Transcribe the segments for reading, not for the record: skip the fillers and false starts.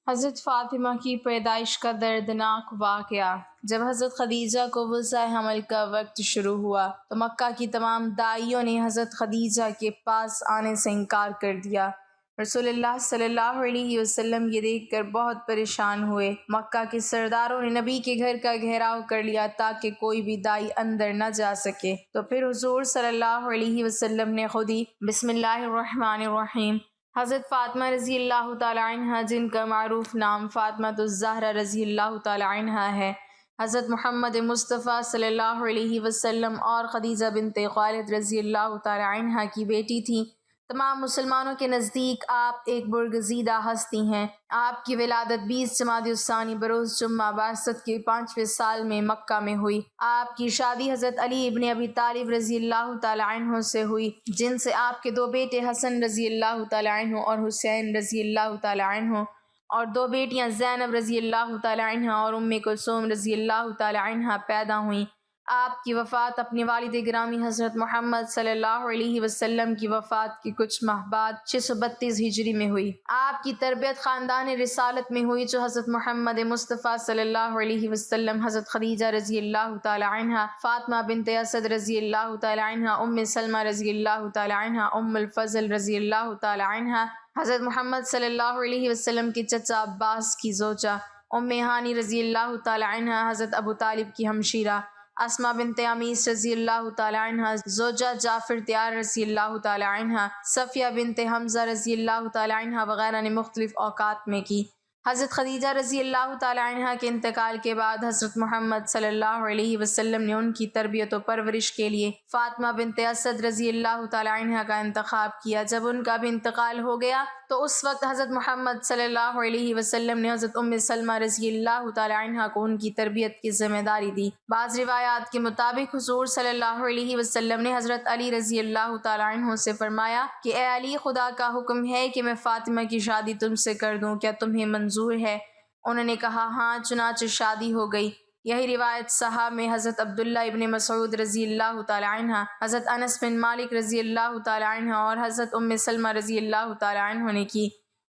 حضرت فاطمہ کی پیدائش کا دردناک واقعہ۔ جب حضرت خدیجہ کو وضع حمل کا وقت شروع ہوا تو مکہ کی تمام داعیوں نے حضرت خدیجہ کے پاس آنے سے انکار کر دیا۔ رسول اللہ صلی اللہ علیہ وسلم یہ دیکھ کر بہت پریشان ہوئے۔ مکہ کے سرداروں نے نبی کے گھر کا گھیراؤ کر لیا تاکہ کوئی بھی داعی اندر نہ جا سکے۔ تو پھر حضور صلی اللہ علیہ وسلم نے خود ہی بسم اللہ الرحمن الرحیم حضرت فاطمہ رضی اللہ تعالی عنہ، جن کا معروف نام فاطمہ الزہرا رضی اللہ تعالی عنہ ہے، حضرت محمد مصطفیٰ صلی اللہ علیہ وسلم اور خدیجہ بنت خویلد رضی اللہ تعالی عنہ کی بیٹی تھیں۔ تمام مسلمانوں کے نزدیک آپ ایک برگزیدہ ہستی ہیں۔ آپ کی ولادت 20 جمادی الثانی بروز جمعہ بعثت کے 5ویں سال میں مکہ میں ہوئی۔ آپ کی شادی حضرت علی ابن ابی طالب رضی اللہ تعالی عنہ سے ہوئی، جن سے آپ کے 2 بیٹے حسن رضی اللہ تعالی عنہ اور حسین رضی اللہ تعالی عنہ، اور 2 بیٹیاں زینب رضی اللہ تعالی عنہ اور ام کلثوم رضی اللہ تعالی عنہ پیدا ہوئیں۔ آپ کی وفات اپنے والد گرامی حضرت محمد صلی اللہ علیہ وسلم کی وفات کے کچھ ماہ بعد 632 ہجری میں ہوئی۔ آپ کی تربیت خاندان رسالت میں ہوئی، جو حضرت محمد مصطفیٰ صلی اللہ علیہ وسلم، حضرت خدیجہ رضی اللہ تعالی عنہ، فاطمہ بنت اسد رضی اللہ تعالی عنہ، ام سلمہ رضی اللہ تعالی عنہ، ام الفضل رضی اللہ تعالی عنہ، حضرت محمد صلی اللہ علیہ وسلم کے چچا عباس کی زوجہ ام ہانی رضی اللہ تعالی عنہ، حضرت ابو طالب کی ہمشیرہ اسماء بنت امیس رضی اللہ تعالی عنہ، زوجہ جعفر تیار رضی اللہ تعالی عنہ، صفیہ بنت حمزہ رضی اللہ تعالی عنہ وغیرہ نے مختلف اوقات میں کی۔ حضرت خدیجہ رضی اللہ تعالی عنہ کے انتقال کے بعد حضرت محمد صلی اللہ علیہ وسلم نے ان کی تربیت و پرورش کے لیے فاطمہ بنت اسد رضی اللہ تعالی عنہ کا انتخاب کیا۔ جب ان کا بھی انتقال ہو گیا تو اس وقت حضرت محمد صلی اللہ علیہ وسلم نے حضرت ام سلمہ رضی اللہ تعالی عنہ کو ان کی تربیت کی ذمہ داری دی۔ بعض روایات کے مطابق حضور صلی اللہ علیہ وسلم نے حضرت علی رضی اللہ تعالی عنہ سے فرمایا کہ اے علی، خدا کا حکم ہے کہ میں فاطمہ کی شادی تم سے کر دوں، کیا تمہیں منظور ہے؟ انہوں نے کہا ہاں، چنانچہ شادی ہو گئی۔ یہی روایت صحابہ میں حضرت عبداللہ ابن مسعود رضی اللہ تعالی عنہ، حضرت انس بن مالک رضی اللہ تعالی عنہ اور حضرت ام سلمہ رضی اللہ تعالی عنہ نے کی۔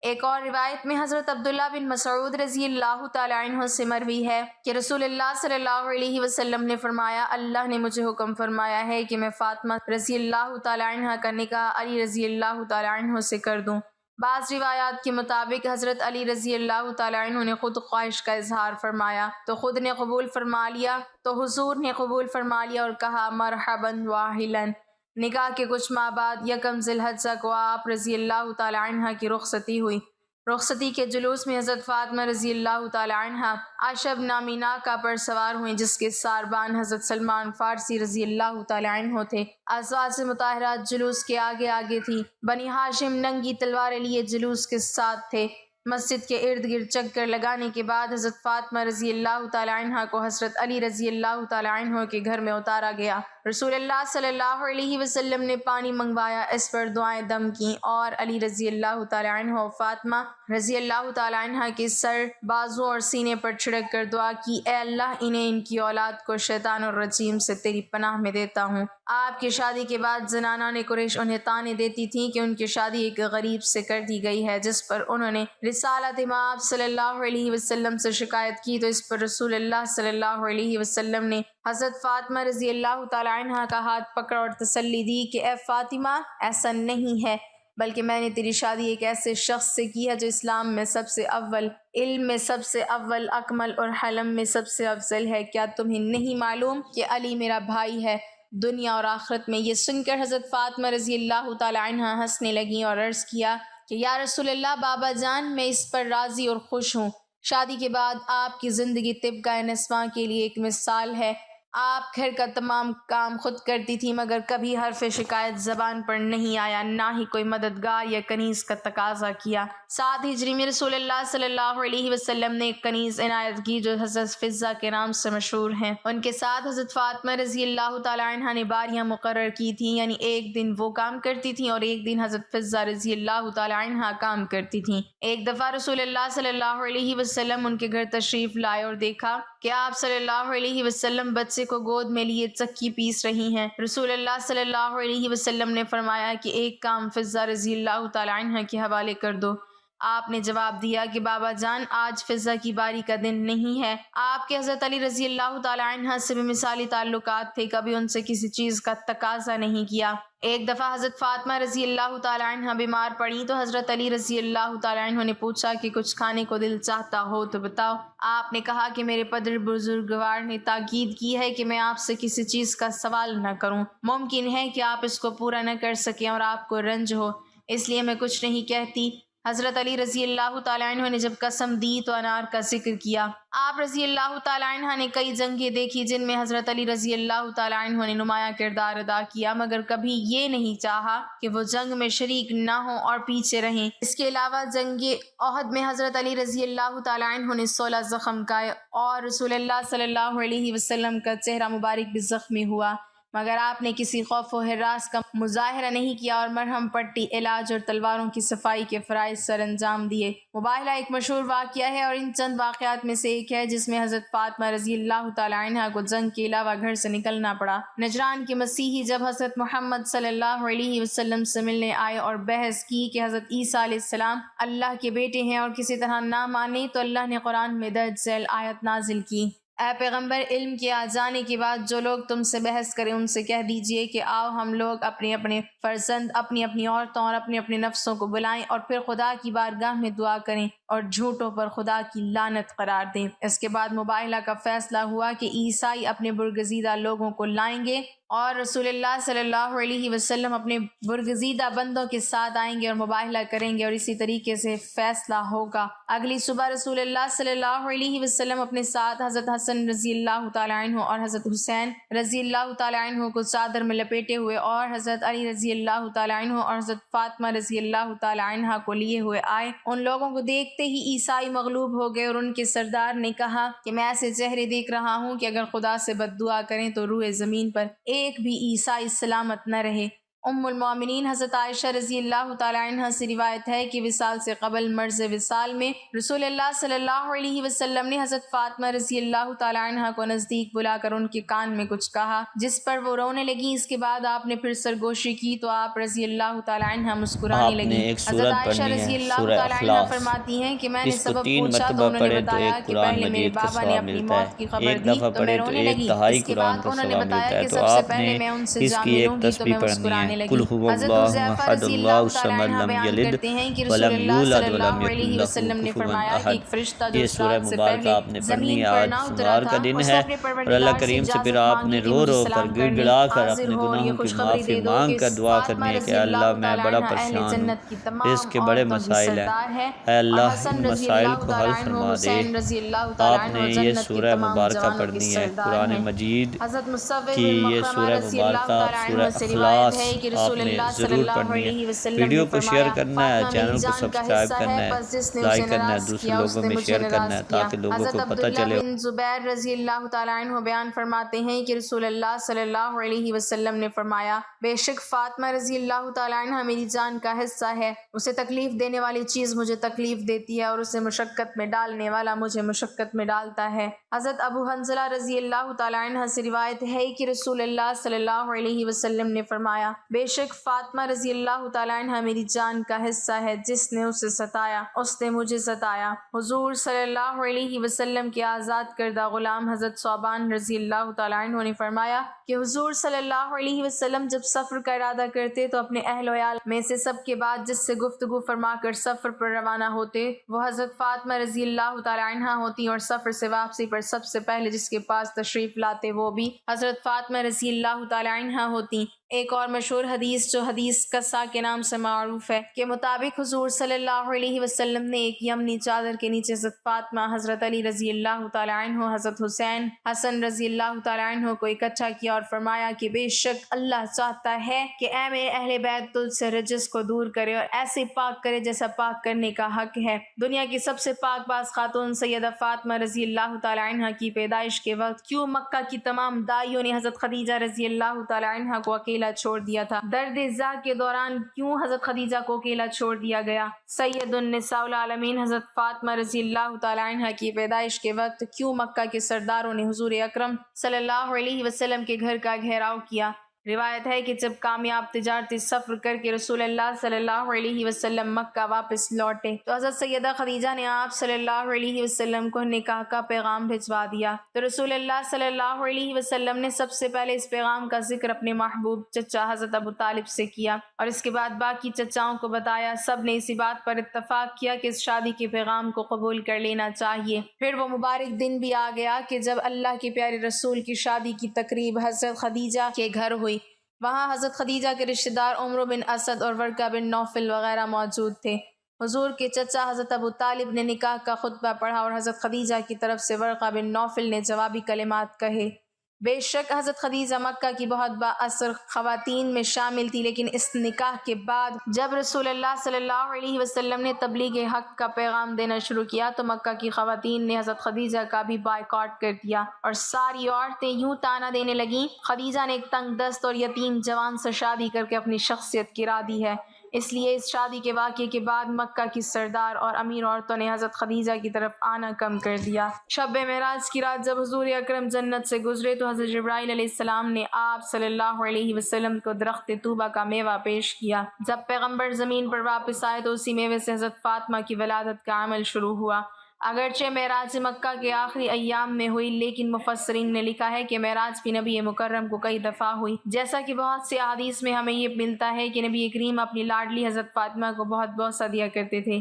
ایک اور روایت میں حضرت عبداللہ بن مسعود رضی اللہ تعالی عنہ سے مروی ہے کہ رسول اللہ صلی اللہ علیہ وسلم نے فرمایا، اللہ نے مجھے حکم فرمایا ہے کہ میں فاطمہ رضی اللہ تعالی عنہ کا نکاح علی رضی اللہ تعالی عنہ سے کر دوں۔ بعض روایات کے مطابق حضرت علی رضی اللہ تعالی عنہ نے خود خواہش کا اظہار فرمایا تو خود نے قبول فرما لیا، تو حضور نے قبول فرما لیا اور کہا مرحباً واہلاً۔ نکاح کے کچھ ماہ بعد یکم ذی الحجہ کو آپ رضی اللہ تعالی عنہ کی رخصتی ہوئی۔ رخصتی کے جلوس میں حضرت فاطمہ رضی اللہ تعالی عنہ عشب نامی ناکہ پر سوار ہوئیں، جس کے ساربان حضرت سلمان فارسی رضی اللہ تعالی عنہ تھے۔ ازواج مطہرات جلوس کے آگے آگے تھی۔ بنی ہاشم ننگی تلواریں لیے جلوس کے ساتھ تھے۔ مسجد کے ارد گرد چکر لگانے کے بعد حضرت فاطمہ رضی اللہ تعالی عنہ کو حضرت علی رضی اللہ تعالی عنہ کے گھر میں اتارا گیا۔ رسول اللہ صلی اللہ علیہ وسلم نے پانی منگوایا، اس پر دعائیں دم کیں اور علی رضی اللہ تعالی عنہ اور فاطمہ رضی اللہ تعالی عنہ کے سر، بازو اور سینے پر چھڑک کر دعا کی، اے اللہ، انہیں ان کی اولاد کو شیطان الرجیم سے تیری پناہ میں دیتا ہوں۔ آپ کی شادی کے بعد زنانہ نے قریش انہیں طعنے دیتی تھیں کہ ان کی شادی ایک غریب سے کر دی گئی ہے، جس پر انہوں نے رسالت مآب صلی اللہ علیہ وسلم سے شکایت کی، تو اس پر رسول اللہ صلی اللہ علیہ وسلم نے حضرت فاطمہ رضی اللہ تعالی عنہ کا ہاتھ پکڑا اور تسلی دی کہ اے فاطمہ، ایسا نہیں ہے، بلکہ میں نے تیری شادی ایک ایسے شخص سے کی ہے جو اسلام میں سب سے اول، علم میں سب سے اول، اکمل اور حلم میں سب سے افضل ہے۔ کیا تمہیں نہیں معلوم کہ علی میرا بھائی ہے دنیا اور آخرت میں؟ یہ سن کر حضرت فاطمہ رضی اللہ تعالی عنہ ہنسنے لگیں اور عرض کیا کہ یا رسول اللہ، بابا جان، میں اس پر راضی اور خوش ہوں۔ شادی کے بعد آپ کی زندگی طبقہ نسواں کے لیے ایک مثال ہے۔ آپ گھر کا تمام کام خود کرتی تھی، مگر کبھی حرف شکایت زبان پر نہیں آیا، نہ ہی کوئی مددگار یا کنیز کا تقاضا کیا۔ 7 ہجری میں رسول اللہ صلی اللہ علیہ وسلم نے ایک کنیز عنایت کی جو حضرت فضہ کے نام سے مشہور ہیں۔ ان کے ساتھ حضرت فاطمہ رضی اللہ تعالی عنہ نے باریاں مقرر کی تھیں، یعنی ایک دن وہ کام کرتی تھیں اور ایک دن حضرت فضہ رضی اللہ تعالی عنہ کام کرتی تھیں۔ ایک دفعہ رسول اللہ صلی اللہ علیہ وسلم ان کے گھر تشریف لائے اور دیکھا کہ آپ صلی اللہ علیہ وسلم بچے کو گود میں لیے چکی پیس رہی ہیں۔ رسول اللہ صلی اللہ علیہ وسلم نے فرمایا کہ ایک کام فضہ رضی اللہ تعالی عنہ کے حوالے کر دو۔ آپ نے جواب دیا کہ بابا جان، آج فضا کی باری کا دن نہیں ہے۔ آپ کے حضرت علی رضی اللہ تعالی عنہ سے بھی مثالی تعلقات تھے، کبھی ان سے کسی چیز کا تقاضا نہیں کیا۔ ایک دفعہ حضرت فاطمہ رضی اللہ تعالی عنہ بیمار پڑی تو حضرت علی رضی اللہ تعالی عنہ نے پوچھا کہ کچھ کھانے کو دل چاہتا ہو تو بتاؤ۔ آپ نے کہا کہ میرے پدر بزرگوار نے تاکید کی ہے کہ میں آپ سے کسی چیز کا سوال نہ کروں، ممکن ہے کہ آپ اس کو پورا نہ کر سکیں اور آپ کو رنج ہو، اس لیے میں کچھ نہیں کہتی۔ حضرت علی رضی اللہ تعالی عنہ نے جب قسم دی تو انار کا ذکر کیا۔ آپ رضی اللہ تعالی عنہ نے کئی جنگیں دیکھی جن میں حضرت علی رضی اللہ تعالی عنہ نے نمایاں کردار ادا کیا، مگر کبھی یہ نہیں چاہا کہ وہ جنگ میں شریک نہ ہوں اور پیچھے رہیں۔ اس کے علاوہ جنگ احد میں حضرت علی رضی اللہ تعالی عنہ نے 16 زخم کھائے اور رسول اللہ صلی اللہ علیہ وسلم کا چہرہ مبارک بھی زخمی ہوا، مگر آپ نے کسی خوف و ہراس کا مظاہرہ نہیں کیا اور مرہم پٹی، علاج اور تلواروں کی صفائی کے فرائض سر انجام دیے۔ مباہلہ ایک مشہور واقعہ ہے اور ان چند واقعات میں سے ایک ہے جس میں حضرت فاطمہ رضی اللہ تعالی عنہ کو جنگ کے علاوہ گھر سے نکلنا پڑا۔ نجران کے مسیحی جب حضرت محمد صلی اللہ علیہ وسلم سے ملنے آئے اور بحث کی کہ حضرت عیسیٰ علیہ السلام اللہ کے بیٹے ہیں اور کسی طرح نہ مانے، تو اللہ نے قرآن میں درج ذیل آیت نازل کی: اے پیغمبر، علم کے آ جانے کے بعد جو لوگ تم سے بحث کریں ان سے کہہ دیجئے کہ آؤ ہم لوگ اپنے اپنے فرزند، اپنی اپنی عورتوں اور اپنے اپنے نفسوں کو بلائیں اور پھر خدا کی بارگاہ میں دعا کریں اور جھوٹوں پر خدا کی لعنت قرار دیں۔ اس کے بعد مباہلہ کا فیصلہ ہوا کہ عیسائی اپنے برگزیدہ لوگوں کو لائیں گے اور رسول اللہ صلی اللہ علیہ وسلم اپنے برگزیدہ بندوں کے ساتھ آئیں گے اور مباہلہ کریں گے، اور اسی طریقے سے فیصلہ ہوگا۔ اگلی صبح رسول اللہ صلی اللہ علیہ وسلم اپنے ساتھ حضرت حسن رضی اللہ تعالی عنہ اور حضرت حسین رضی اللہ تعالی عنہ کو چادر میں لپیٹے ہوئے اور حضرت علی رضی اللہ تعالی عنہ اور حضرت فاطمہ رضی اللہ تعالی عنہ کو لیے ہوئے آئے۔ ان لوگوں کو دیکھتے ہی عیسائی مغلوب ہو گئے اور ان کے سردار نے کہا کہ میں ایسے چہرے دیکھ رہا ہوں کہ اگر خدا سے بد دعا کریں تو روئے زمین پر ایک بھی عیسائی سلامت نہ رہے۔ ام المومنین حضرت عائشہ رضی اللہ تعالی عنہ سے روایت ہے کہ وصال سے قبل مرض وصال میں رسول اللہ صلی اللہ علیہ وسلم نے حضرت فاطمہ رضی اللہ تعالی عنہ کو نزدیک بلا کر ان کے کان میں کچھ کہا جس پر وہ رونے لگی۔ اس کے بعد آپ نے پھر سرگوشی کی تو آپ رضی اللہ تعالی عنہ مسکرانے لگی۔ حضرت عائشہ رضی اللہ تعالی عنہ فرماتی ہیں کہ میں نے سبب پوچھا تو انہوں نے بتایا کہ پہلے میرے بابا نے اپنی موت کی خبر دی تو میں رونے لگی۔ اس کے بعد انہوں نے بتایا کہ سب سے پہلے میں ان سے جا ملوں گی تو میں مسکرانے لگی۔ حضرت حذیفہ رضی اللہ تعالی عنہ بیان کرتے ہیں کہ رسول اللہ صلی اللہ علیہ وسلم نے فرمایا کہ ایک فرشتہ جو اس رات سے پہلے زمین پر نہ اترا تھا، اسے اپنے پروردگار سے اجازت مانگی کہ مجھے سلام کرنے حاضر ہو اور یہ خوشخبری دے دو کہ فاطمہ رضی اللہ تعالی عنہ اہل جنت کی تمام عورتوں کی سردار ہے اور حسن رضی اللہ تعالی عنہ، حسین رضی اللہ تعالی عنہ جنت کی تمام جوانوں کی سردار ہیں۔ حضرت مصور بن مخرمہ رضی اللہ تعالی عنہ سے روایت ہے کہ رسول اللہ صلی اللہ علیہ وسلم نے فرمایا: فاطمہ میری جان کا حصہ ہے، بس جس نے اسے ناراض کیا اس نے مجھے ناراض کیا۔ حضرت عبداللہ بن زبیر رضی اللہ تعالی عنہ بیان فرماتے ہیں کہ رسول اللہ صلی اللہ علیہ وسلم نے فرمایا: بے شک فاطمہ رضی اللہ تعالی عنہ میری جان کا حصہ ہے، اسے تکلیف دینے والی چیز مجھے تکلیف دیتی ہے اور اسے مشقت میں ڈالنے والا مجھے مشقت میں ڈالتا ہے۔ حضرت ابو حنظلہ رضی اللہ تعالی عنہ سے روایت ہے کہ رسول اللہ صلی اللہ علیہ وسلم نے فرمایا: بے شک فاطمہ رضی اللہ تعالی عنہ میری جان کا حصہ ہے، جس نے اسے ستایا اس نے مجھے ستایا۔ حضور صلی اللہ علیہ وسلم کے آزاد کردہ غلام حضرت ثعبان رضی اللہ تعالی عنہ نے فرمایا کہ حضور صلی اللہ علیہ وسلم جب سفر کا ارادہ کرتے تو اپنے اہل و عیال میں سے سب کے بعد جس سے گفتگو فرما کر سفر پر روانہ ہوتے وہ حضرت فاطمہ رضی اللہ تعالی عنہ ہوتی اور سفر سے واپسی پر سب سے پہلے جس کے پاس تشریف لاتے وہ بھی حضرت فاطمہ رضی اللہ تعالی عنہ ہوتی۔ ایک اور مشہور حدیث جو حدیث قصہ کے نام سے معروف ہے کے مطابق حضور صلی اللہ علیہ وسلم نے ایک یمنی چادر کے نیچے حضرت فاطمہ، حضرت علی رضی اللہ تعالی عنہ، حضرت حسین، حسن رضی اللہ تعالی عنہ کو اکٹھا کیا اور فرمایا کہ بے شک اللہ چاہتا ہے کہ اے میرے اہل بیت تجھ سے رجس کو دور کرے اور ایسے پاک کرے جیسا پاک کرنے کا حق ہے۔ دنیا کی سب سے پاک باز خاتون سیدہ فاطمہ رضی اللہ تعالی عنہ کی پیدائش کے وقت کیوں مکہ کی تمام دائیوں نے حضرت خدیجہ رضی اللہ تعالی عنہ کو اکیلا چھوڑ دیا تھا؟ درد زا کے دوران کیوں حضرت خدیجہ کو اکیلا چھوڑ دیا گیا؟ سید النساء العالمین حضرت فاطمہ رضی اللہ تعالی عنہ کی پیدائش کے وقت کیوں مکہ کے سرداروں نے حضور اکرم صلی اللہ علیہ وسلم کے گھر کا گھیراؤ کیا؟ روایت ہے کہ جب کامیاب تجارتی سفر کر کے رسول اللہ صلی اللہ علیہ وسلم مکہ واپس لوٹے تو حضرت سیدہ خدیجہ نے آپ صلی اللہ علیہ وسلم کو نکاح کا پیغام بھجوا دیا۔ تو رسول اللہ صلی اللہ علیہ وسلم نے سب سے پہلے اس پیغام کا ذکر اپنے محبوب چچا حضرت ابو طالب سے کیا اور اس کے بعد باقی چچاؤں کو بتایا۔ سب نے اسی بات پر اتفاق کیا کہ اس شادی کے پیغام کو قبول کر لینا چاہیے۔ پھر وہ مبارک دن بھی آ گیا کہ جب اللہ کے پیارے رسول کی شادی کی تقریب حضرت خدیجہ کے گھر ہوئی۔ وہاں حضرت خدیجہ کے رشتہ دار عمرو بن اسد اور ورقہ بن نوفل وغیرہ موجود تھے۔ حضور کے چچا حضرت ابو طالب نے نکاح کا خطبہ پڑھا اور حضرت خدیجہ کی طرف سے ورقہ بن نوفل نے جوابی کلمات کہے۔ بے شک حضرت خدیجہ مکہ کی بہت با اثر خواتین میں شامل تھی، لیکن اس نکاح کے بعد جب رسول اللہ صلی اللہ علیہ وسلم نے تبلیغ حق کا پیغام دینا شروع کیا تو مکہ کی خواتین نے حضرت خدیجہ کا بھی بائیکاٹ کر دیا اور ساری عورتیں یوں طعنہ دینے لگیں، خدیجہ نے ایک تنگ دست اور یتیم جوان سے شادی کر کے اپنی شخصیت گرا دی ہے۔ اس لیے اس شادی کے واقعے کے بعد مکہ کی سردار اور امیر عورتوں نے حضرت خدیجہ کی طرف آنا کم کر دیا۔ شب معراج کی رات جب حضور اکرم جنت سے گزرے تو حضرت جبرائیل علیہ السلام نے آپ صلی اللہ علیہ وسلم کو درخت طوبہ کا میوہ پیش کیا۔ جب پیغمبر زمین پر واپس آئے تو اسی میوے سے حضرت فاطمہ کی ولادت کا عمل شروع ہوا۔ اگرچہ معراج مکہ کے آخری ایام میں ہوئی، لیکن مفسرین نے لکھا ہے کہ معراج بھی نبی مکرم کو کئی دفعہ ہوئی، جیسا کہ بہت سی احادیث میں ہمیں یہ ملتا ہے کہ نبی کریم اپنی لاڈلی حضرت فاطمہ کو بہت بوسہ دیا کرتے تھے۔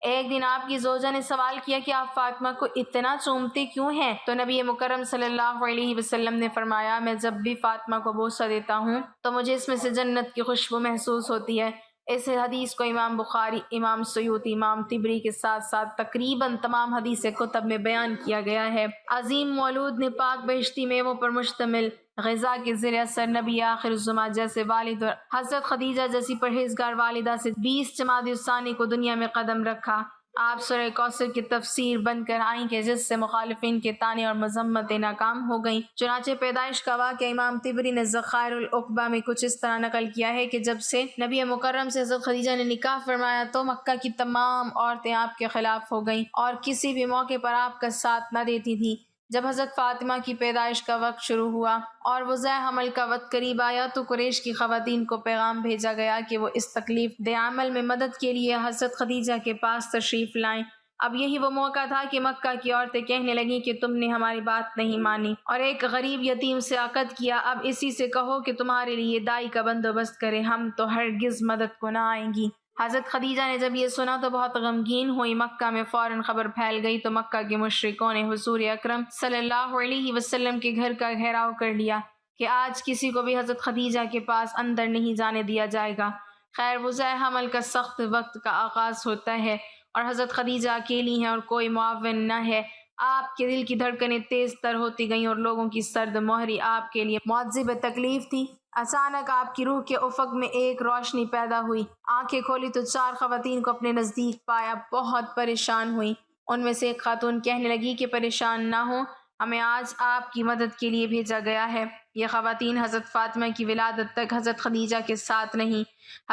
ایک دن آپ کی زوجہ نے سوال کیا کہ آپ فاطمہ کو اتنا چومتے کیوں ہیں؟ تو نبی مکرم صلی اللہ علیہ وسلم نے فرمایا، میں جب بھی فاطمہ کو بوسہ دیتا ہوں تو مجھے اس میں سے جنت کی خوشبو محسوس ہوتی ہے۔ اس حدیث کو امام بخاری، امام سیوطی، امام طبری کے ساتھ ساتھ تقریباً تمام حدیث کتب میں بیان کیا گیا ہے۔ عظیم مولود نے پاک بہشتی میووں پر مشتمل غذا کے زیر اثر نبی آخر الزماں جیسے والد اور حضرت خدیجہ جیسی پرہیزگار والدہ سے 20 جمادی الثانی کو دنیا میں قدم رکھا۔ آپ سورہ کوثر کی تفسیر بن کر آئیں کہ جس سے مخالفین کے طعنے اور مذمتیں ناکام ہو گئیں۔ چنانچہ پیدائش کا واقعہ امام طبری نے ذخائر العقبہ میں کچھ اس طرح نقل کیا ہے کہ جب سے نبی مکرم سے حضرت خدیجہ نے نکاح فرمایا تو مکہ کی تمام عورتیں آپ کے خلاف ہو گئیں اور کسی بھی موقع پر آپ کا ساتھ نہ دیتی تھیں۔ جب حضرت فاطمہ کی پیدائش کا وقت شروع ہوا اور وضع حمل کا وقت قریب آیا تو قریش کی خواتین کو پیغام بھیجا گیا کہ وہ اس تکلیف دہ عمل میں مدد کے لیے حضرت خدیجہ کے پاس تشریف لائیں۔ اب یہی وہ موقع تھا کہ مکہ کی عورتیں کہنے لگیں کہ تم نے ہماری بات نہیں مانی اور ایک غریب یتیم سے عقد کیا، اب اسی سے کہو کہ تمہارے لیے دائی کا بندوبست کرے، ہم تو ہرگز مدد کو نہ آئیں گی۔ حضرت خدیجہ نے جب یہ سنا تو بہت غمگین ہوئی۔ مکہ میں فوراً خبر پھیل گئی تو مکہ کے مشرکوں نے حضور اکرم صلی اللہ علیہ وسلم کے گھر کا گھیراؤ کر لیا کہ آج کسی کو بھی حضرت خدیجہ کے پاس اندر نہیں جانے دیا جائے گا۔ خیر، وضع حمل کا سخت وقت کا آغاز ہوتا ہے اور حضرت خدیجہ اکیلی ہیں اور کوئی معاون نہ ہے۔ آپ کے دل کی دھڑکنیں تیز تر ہوتی گئیں اور لوگوں کی سرد مہری آپ کے لیے معذب تکلیف تھی۔ اچانک آپ کی روح کے افق میں ایک روشنی پیدا ہوئی۔ آنکھیں کھولی تو 4 خواتین کو اپنے نزدیک پایا، بہت پریشان ہوئیں۔ ان میں سے ایک خاتون کہنے لگی کہ پریشان نہ ہوں، ہمیں آج آپ کی مدد کے لیے بھیجا گیا ہے۔ یہ خواتین حضرت فاطمہ کی ولادت تک حضرت خدیجہ کے ساتھ رہیں۔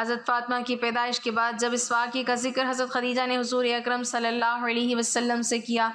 حضرت فاطمہ کی پیدائش کے بعد جب اس واقعے کا ذکر حضرت خدیجہ نے حضور اکرم صلی اللہ علیہ وسلم سے کیا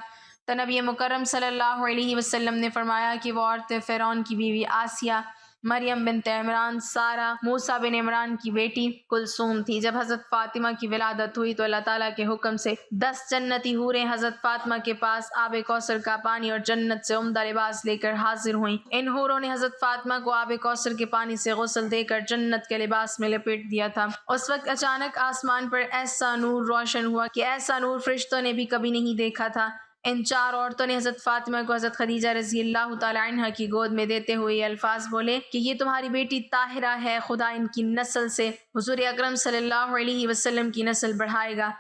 تو نبی مکرم صلی اللہ علیہ وسلم نے فرمایا کہ وہ عورتیں فرعون کی بیوی آسیہ، مریم بنت عمران، سارہ، موسیٰ بن عمران کی بیٹی کلثوم تھی۔ جب حضرت فاطمہ کی ولادت ہوئی تو اللہ تعالیٰ کے حکم سے 10 جنتی حوریں حضرت فاطمہ کے پاس آب کوثر کا پانی اور جنت سے عمدہ لباس لے کر حاضر ہوئیں۔ ان حوروں نے حضرت فاطمہ کو آب کوثر کے پانی سے غسل دے کر جنت کے لباس میں لپیٹ دیا تھا۔ اس وقت اچانک آسمان پر ایسا نور روشن ہوا کہ ایسا نور فرشتوں نے بھی کبھی نہیں دیکھا تھا۔ ان 4 عورتوں نے حضرت فاطمہ کو حضرت خدیجہ رضی اللہ تعالی عنہ کی گود میں دیتے ہوئے یہ الفاظ بولے کہ یہ تمہاری بیٹی طاہرہ ہے، خدا ان کی نسل سے حضور اکرم صلی اللہ علیہ وسلم کی نسل بڑھائے گا۔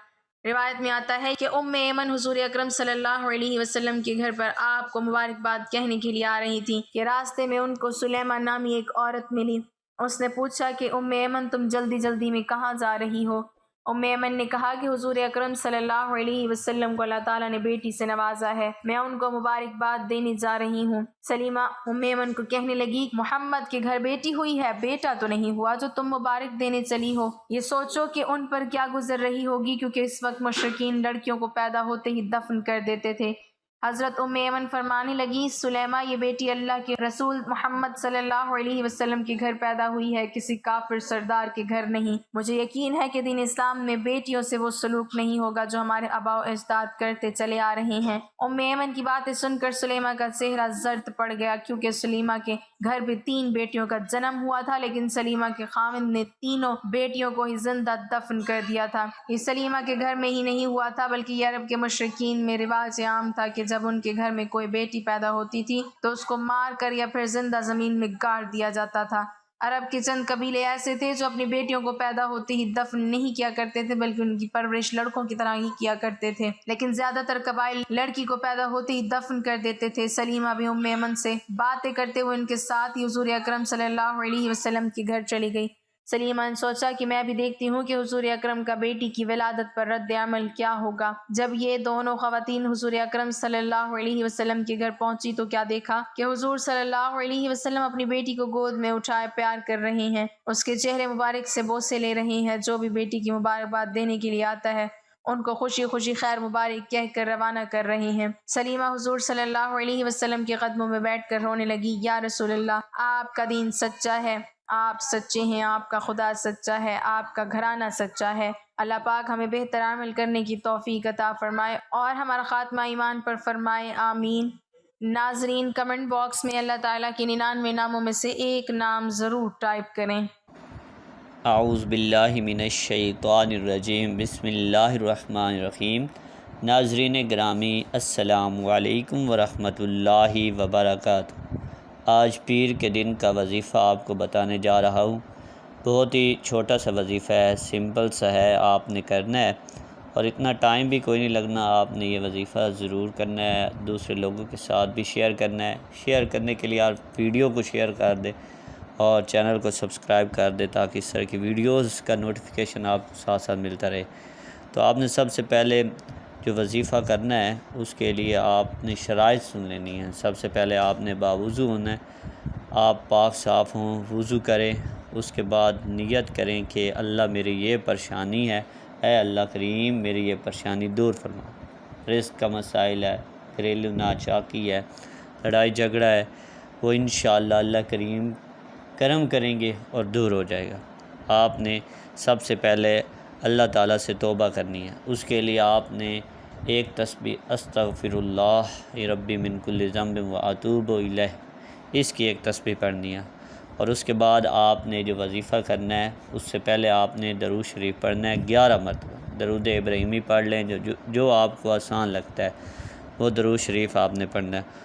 روایت میں آتا ہے کہ ایمن حضور اکرم صلی اللہ علیہ وسلم کے گھر پر آپ کو مبارکباد کہنے کے لیے آ رہی تھی کہ راستے میں ان کو سلیمہ نامی ایک عورت ملی۔ اس نے پوچھا کہ ایمن تم جلدی جلدی میں کہاں جا رہی ہو؟ ایمن نے کہا کہ حضور اکرم صلی اللہ علیہ وسلم کو اللہ تعالیٰ نے بیٹی سے نوازا ہے، میں ان کو مبارکباد دینے جا رہی ہوں۔ سلیمہ ایمن کو کہنے لگی محمد کے گھر بیٹی ہوئی ہے، بیٹا تو نہیں ہوا جو تم مبارک دینے چلی ہو۔ یہ سوچو کہ ان پر کیا گزر رہی ہوگی، کیونکہ اس وقت مشرکین لڑکیوں کو پیدا ہوتے ہی دفن کر دیتے تھے۔ حضرت ایمن فرمانے لگی سلیمہ یہ بیٹی اللہ کے رسول محمد صلی اللہ علیہ وسلم کے گھر پیدا ہوئی ہے، کسی کافر سردار کے گھر نہیں۔ مجھے یقین ہے کہ دین اسلام میں بیٹیوں سے وہ سلوک نہیں ہوگا جو ہمارے آباء و اجداد کرتے چلے آ رہے ہیں۔ ایمن کی باتیں سن کر سلیمہ کا چہرہ زرد پڑ گیا، کیونکہ سلیمہ کے گھر بھی 3 بیٹیوں کا جنم ہوا تھا، لیکن سلیمہ کے خاوند نے تینوں بیٹیوں کو ہی زندہ دفن کر دیا تھا۔ یہ سلیمہ کے گھر میں ہی نہیں ہوا تھا بلکہ یہ عرب کے مشرکین میں رواج عام تھا کہ جب ان کے گھر میں کوئی بیٹی پیدا ہوتی تھی تو اس کو مار کر یا پھر زندہ زمین میں گاڑ دیا جاتا تھا۔ عرب کے چند قبیلے ایسے تھے جو اپنی بیٹیوں کو پیدا ہوتے ہی دفن نہیں کیا کرتے تھے بلکہ ان کی پرورش لڑکوں کی طرح ہی کیا کرتے تھے، لیکن زیادہ تر قبائل لڑکی کو پیدا ہوتے ہی دفن کر دیتے تھے۔ سلیمہ بھی ایمن سے باتیں کرتے ہوئے ان کے ساتھ ہی حضور اکرم صلی اللہ علیہ وسلم کے گھر چلی گئی۔ سلیمہ نے سوچا کہ میں بھی دیکھتی ہوں کہ حضور اکرم کا بیٹی کی ولادت پر رد عمل کیا ہوگا۔ جب یہ دونوں خواتین حضور اکرم صلی اللہ علیہ وسلم کے گھر پہنچی تو کیا دیکھا کہ حضور صلی اللہ علیہ وسلم اپنی بیٹی کو گود میں اٹھائے پیار کر رہے ہیں، اس کے چہرے مبارک سے بوسے لے رہے ہیں۔ جو بھی بیٹی کی مبارکباد دینے کے لیے آتا ہے ان کو خوشی خوشی خیر مبارک کہہ کر روانہ کر رہے ہیں۔ سلیمہ حضور صلی اللہ علیہ وسلم کے قدموں میں بیٹھ کر رونے لگی، یا رسول اللہ آپ کا دین سچا ہے، آپ سچے ہیں، آپ کا خدا سچا ہے، آپ کا گھرانہ سچا ہے۔ اللہ پاک ہمیں بہتر عمل کرنے کی توفیق عطا فرمائے اور ہمارا خاتمہ ایمان پر فرمائے، آمین۔ ناظرین کمنٹ باکس میں اللہ تعالیٰ کے 99 ناموں میں سے ایک نام ضرور ٹائپ کریں۔ اعوذ باللہ من الشیطان الرجیم، بسم اللہ الرحمن الرحیم۔ ناظرین گرامی السلام علیکم ورحمۃ اللہ وبرکاتہ۔ آج پیر کے دن کا وظیفہ آپ کو بتانے جا رہا ہوں۔ بہت ہی چھوٹا سا وظیفہ ہے، سمپل سا ہے، آپ نے کرنا ہے اور اتنا ٹائم بھی کوئی نہیں لگنا۔ آپ نے یہ وظیفہ ضرور کرنا ہے، دوسرے لوگوں کے ساتھ بھی شیئر کرنا ہے۔ شیئر کرنے کے لیے آپ ویڈیو کو شیئر کر دیں اور چینل کو سبسکرائب کر دیں تاکہ اس طرح کی ویڈیوز کا نوٹیفیکیشن آپ کو ساتھ ساتھ ملتا رہے۔ تو آپ نے سب سے پہلے جو وظیفہ کرنا ہے اس کے لیے آپ نے شرائط سن لینی ہے۔ سب سے پہلے آپ نے باوضو ہونا ہے، آپ پاک صاف ہوں، وضو کریں، اس کے بعد نیت کریں کہ اللہ میری یہ پریشانی ہے، اے اللہ کریم میری یہ پریشانی دور فرما۔ رزق کا مسائل ہے، گھریلو ناچاکی ہے، لڑائی جھگڑا ہے، وہ انشاءاللہ اللہ کریم کرم کریں گے اور دور ہو جائے گا۔ آپ نے سب سے پہلے اللہ تعالیٰ سے توبہ کرنی ہے۔ اس کے لیے آپ نے ایک تسبیح استغفر اللہ ربی من کل ذنب واتوب الیہ، اس کی ایک تسبیح پڑھنی ہے۔ اور اس کے بعد آپ نے جو وظیفہ کرنا ہے اس سے پہلے آپ نے درود شریف پڑھنا ہے 11 مرتبہ۔ درود ابراہیمی پڑھ لیں، جو آپ کو آسان لگتا ہے وہ درود شریف آپ نے پڑھنا ہے۔